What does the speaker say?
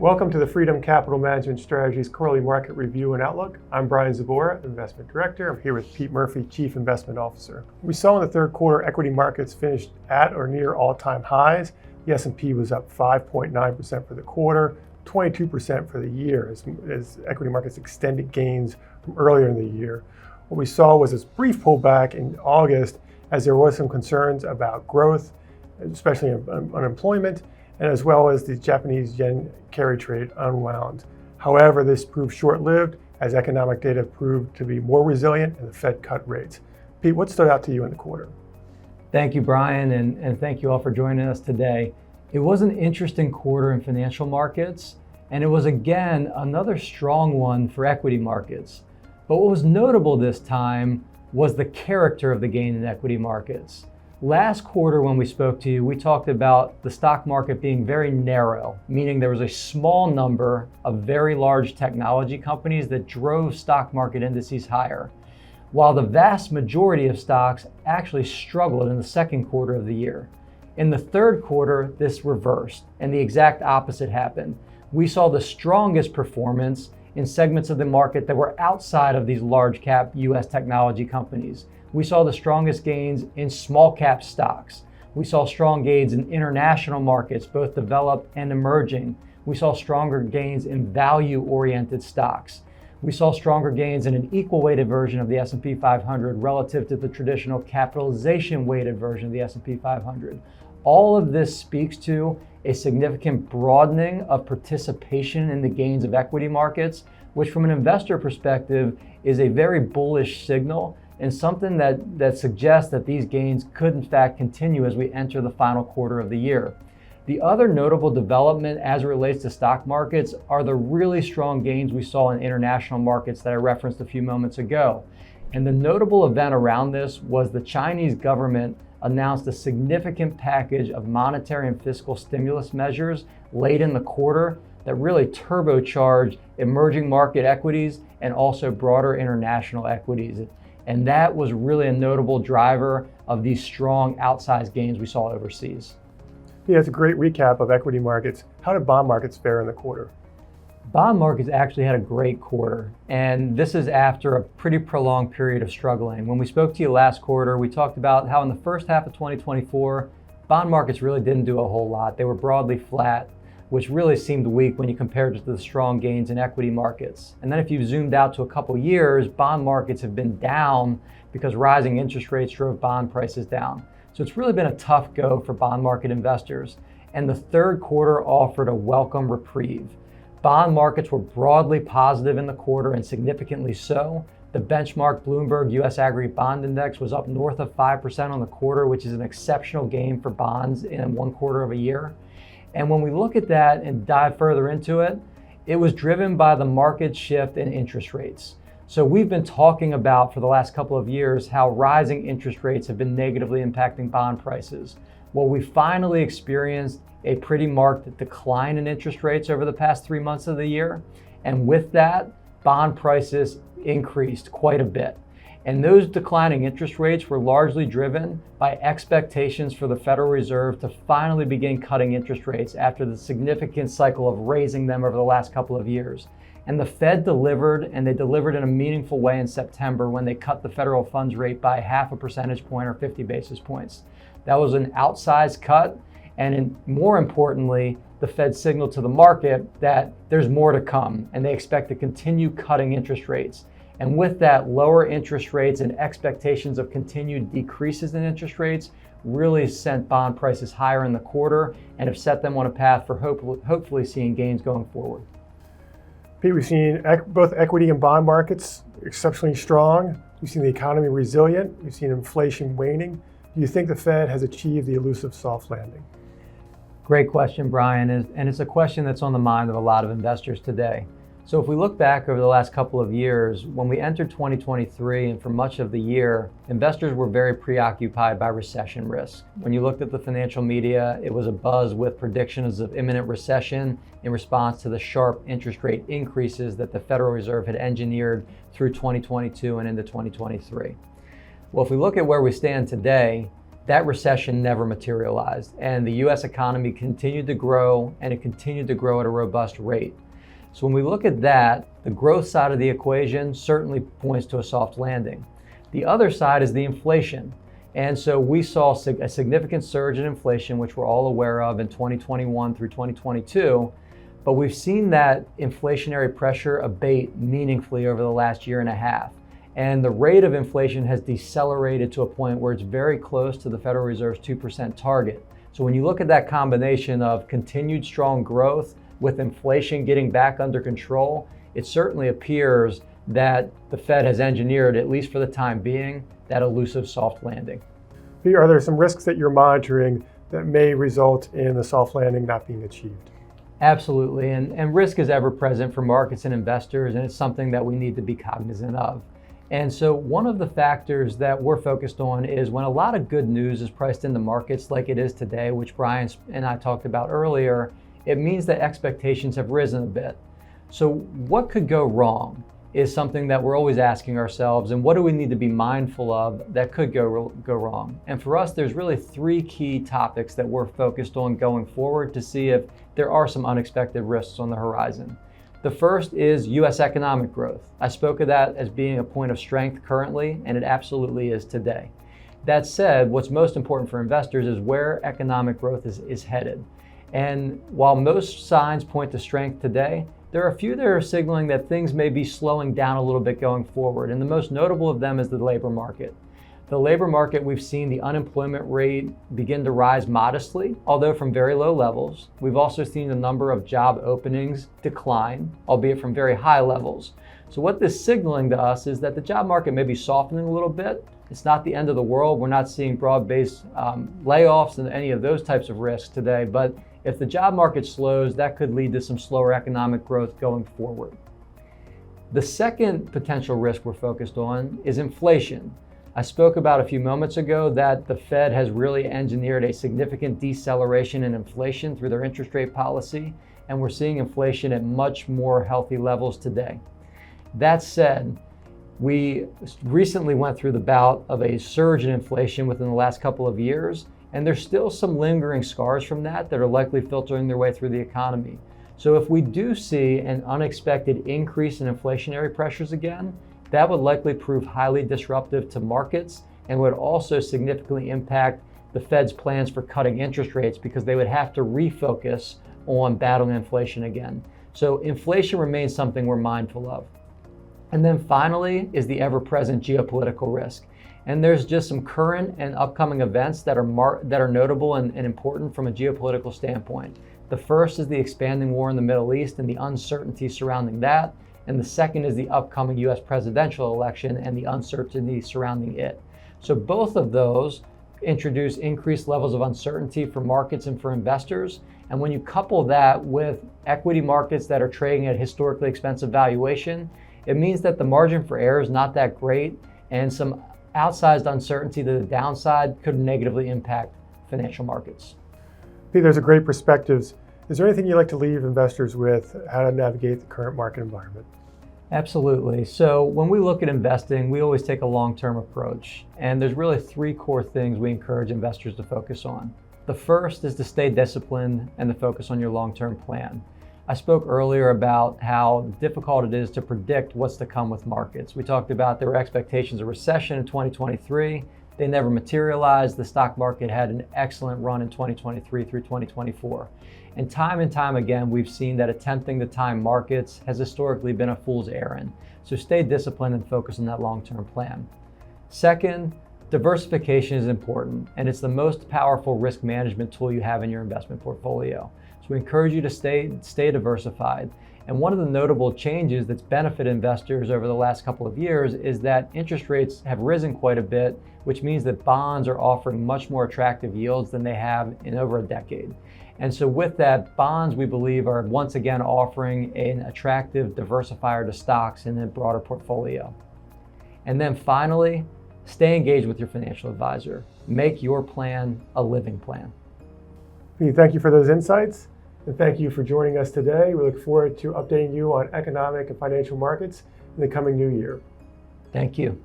Welcome to the Freedom Capital Management Strategies Quarterly Market Review and Outlook. I'm Brian Zabora, Investment Director. I'm here with Pete Murphy, Chief Investment Officer. We saw in the third quarter equity markets finished at or near all-time highs. The S&P was up 5.9% for the quarter, 22% for the year as equity markets extended gains from earlier in the year. What we saw was this brief pullback in August as there was some concerns about growth, especially unemployment, and as well as the Japanese yen carry trade unwound. However, this proved short-lived as economic data proved to be more resilient and the Fed cut rates. Pete, what stood out to you in the quarter? Thank you, Brian, and thank you all for joining us today. It was an interesting quarter in financial markets, and it was again another strong one for equity markets. But what was notable this time was the character of the gain in equity markets. Last quarter when we spoke to you, we talked about the stock market being very narrow, meaning there was a small number of very large technology companies that drove stock market indices higher, while the vast majority of stocks actually struggled in the second quarter of the year. In the third quarter, this reversed, and the exact opposite happened. We saw the strongest performance in segments of the market that were outside of these large cap US technology companies. We saw the strongest gains in small cap stocks. We saw strong gains in international markets, both developed and emerging. We saw stronger gains in value-oriented stocks. We saw stronger gains in an equal-weighted version of the S&P 500 relative to the traditional capitalization-weighted version of the S&P 500. All of this speaks to a significant broadening of participation in the gains of equity markets, which from an investor perspective is a very bullish signal and something that suggests that these gains could in fact continue as we enter the final quarter of the year. The other notable development as it relates to stock markets are the really strong gains we saw in international markets that I referenced a few moments ago. And the notable event around this was the Chinese government announced a significant package of monetary and fiscal stimulus measures late in the quarter that really turbocharged emerging market equities and also broader international equities. And that was really a notable driver of these strong outsized gains we saw overseas. Yeah, it's a great recap of equity markets. How did bond markets fare in the quarter? Bond markets actually had a great quarter, and this is after a pretty prolonged period of struggling. When we spoke to you last quarter, we talked about how in the first half of 2024, bond markets really didn't do a whole lot. They were broadly flat, which really seemed weak when you compared it to the strong gains in equity markets. And then if you zoomed out to a couple years, bond markets have been down because rising interest rates drove bond prices down. So it's really been a tough go for bond market investors. And the third quarter offered a welcome reprieve. Bond markets were broadly positive in the quarter and significantly so. The benchmark Bloomberg US Aggregate Bond Index was up north of 5% on the quarter, which is an exceptional gain for bonds in 1 quarter of a year. And when we look at that and dive further into it, it was driven by the market shift in interest rates. So we've been talking about for the last couple of years how rising interest rates have been negatively impacting bond prices. Well, we finally experienced a pretty marked decline in interest rates over the past 3 months of the year. And with that, bond prices increased quite a bit. And those declining interest rates were largely driven by expectations for the Federal Reserve to finally begin cutting interest rates after the significant cycle of raising them over the last couple of years. And the Fed delivered, and they delivered in a meaningful way in September when they cut the federal funds rate by 0.5 percentage point or 50 basis points. That was an outsized cut, and more importantly, the Fed signaled to the market that there's more to come, and they expect to continue cutting interest rates. And with that, lower interest rates and expectations of continued decreases in interest rates really sent bond prices higher in the quarter and have set them on a path for hopefully seeing gains going forward. Pete, we've seen both equity and bond markets exceptionally strong. We've seen the economy resilient. We've seen inflation waning. Do you think the Fed has achieved the elusive soft landing? Great question, Brian, and it's a question that's on the mind of a lot of investors today. So if we look back over the last couple of years, when we entered 2023 and for much of the year, investors were very preoccupied by recession risk. When you looked at the financial media, it was abuzz with predictions of imminent recession in response to the sharp interest rate increases that the Federal Reserve had engineered through 2022 and into 2023. Well, if we look at where we stand today, that recession never materialized, and the US economy continued to grow, and it continued to grow at a robust rate. So when we look at that, the growth side of the equation certainly points to a soft landing. The other side is the inflation. And so we saw a significant surge in inflation, which we're all aware of in 2021 through 2022. But we've seen that inflationary pressure abate meaningfully over the last year and a half. And the rate of inflation has decelerated to a point where it's very close to the Federal Reserve's 2% target. So when you look at that combination of continued strong growth with inflation getting back under control, it certainly appears that the Fed has engineered, at least for the time being, that elusive soft landing. Pete, are there some risks that you're monitoring that may result in the soft landing not being achieved? Absolutely, and risk is ever present for markets and investors, and it's something that we need to be cognizant of. And so one of the factors that we're focused on is when a lot of good news is priced in the markets like it is today, which Brian and I talked about earlier, it means that expectations have risen a bit. So what could go wrong is something that we're always asking ourselves, and what do we need to be mindful of that could go wrong? And for us, there's really three key topics that we're focused on going forward to see if there are some unexpected risks on the horizon. The first is US economic growth. I spoke of that as being a point of strength currently, and it absolutely is today. That said, what's most important for investors is where economic growth is headed. And while most signs point to strength today, there are a few that are signaling that things may be slowing down a little bit going forward. And the most notable of them is the labor market. The labor market, we've seen the unemployment rate begin to rise modestly, although from very low levels. We've also seen the number of job openings decline, albeit from very high levels. So what this is signaling to us is that the job market may be softening a little bit. It's not the end of the world. We're not seeing broad-based layoffs and any of those types of risks today. But if the job market slows, that could lead to some slower economic growth going forward. The second potential risk we're focused on is inflation. I spoke about a few moments ago that the Fed has really engineered a significant deceleration in inflation through their interest rate policy, and we're seeing inflation at much more healthy levels today. That said, we recently went through the bout of a surge in inflation within the last couple of years, and there's still some lingering scars from that are likely filtering their way through the economy. So if we do see an unexpected increase in inflationary pressures again, that would likely prove highly disruptive to markets and would also significantly impact the Fed's plans for cutting interest rates because they would have to refocus on battling inflation again. So inflation remains something we're mindful of. And then finally is the ever-present geopolitical risk. And there's just some current and upcoming events that are notable and important from a geopolitical standpoint. The first is the expanding war in the Middle East and the uncertainty surrounding that. And the second is the upcoming US presidential election and the uncertainty surrounding it. So both of those introduce increased levels of uncertainty for markets and for investors. And when you couple that with equity markets that are trading at historically expensive valuation, it means that the margin for error is not that great, and some outsized uncertainty to the downside could negatively impact financial markets. Pete, there's a great perspectives. Is there anything you'd like to leave investors with how to navigate the current market environment? Absolutely. So when we look at investing, we always take a long-term approach. And there's really three core things we encourage investors to focus on. The first is to stay disciplined and to focus on your long-term plan. I spoke earlier about how difficult it is to predict what's to come with markets. We talked about there were expectations of recession in 2023. They never materialized. The stock market had an excellent run in 2023 through 2024. And time again, we've seen that attempting to time markets has historically been a fool's errand. So stay disciplined and focus on that long-term plan. Second, diversification is important, and it's the most powerful risk management tool you have in your investment portfolio. So we encourage you to stay diversified. And one of the notable changes that's benefited investors over the last couple of years is that interest rates have risen quite a bit, which means that bonds are offering much more attractive yields than they have in over a decade. And so with that, bonds, we believe, are once again offering an attractive diversifier to stocks in a broader portfolio. And then finally, stay engaged with your financial advisor. Make your plan a living plan. Pete, thank you for those insights. And thank you for joining us today. We look forward to updating you on economic and financial markets in the coming new year. Thank you.